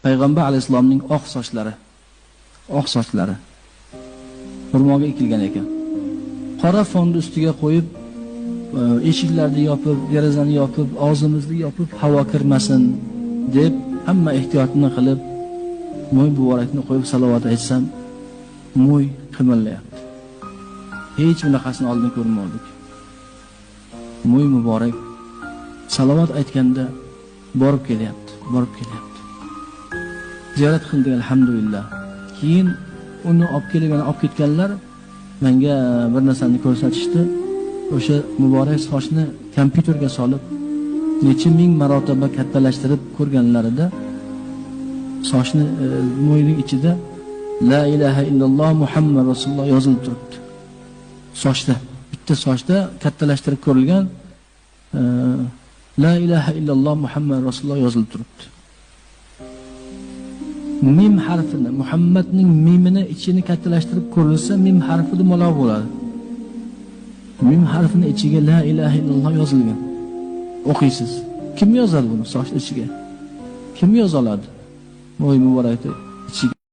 payg'ambar alayhisolamning oq sochlari xurmoga ekilgan ekan. Qora fonni ustiga qo'yib, eshiklarni yopib, derazani yopib, og'zimizni yopib, havo kirmasin deb hamma ehtiyotni qilib, mo'y muborakni qo'yib salovat aytsam, mo'y qimirlayapti. Hech bunaqasini oldin ko'rmadik. Mo'y muborak salovat aytganda borib kelyapti. Ziyorat qildik, alhamdulillah. Keyin uni olib ketganlar menga bir narsani ko'rsatishdi. O'sha muborak sochni kompyuterga solib, necha ming marotaba kattalashtirib ko'rganlarida sochni mo'yning ichida la ilaha illalloh Muhammad rasululloh yozilib turibdi. Sochda, bitta sochda kattalashtirib ko'rilgan la ilaha illalloh Muhammad rasululloh yozilib turibdi. Mim harfini, Muhammadning mimini ichini kattalashtirib ko'rilsa, mim harfi dumaloq bo'ladi. Mim harfini ichiga la ilaha illalloh yozilgan. O'qiysiz. Kim yozadi buni soch ichiga? Kim yoza oladi? Mo'y muborakni ichiga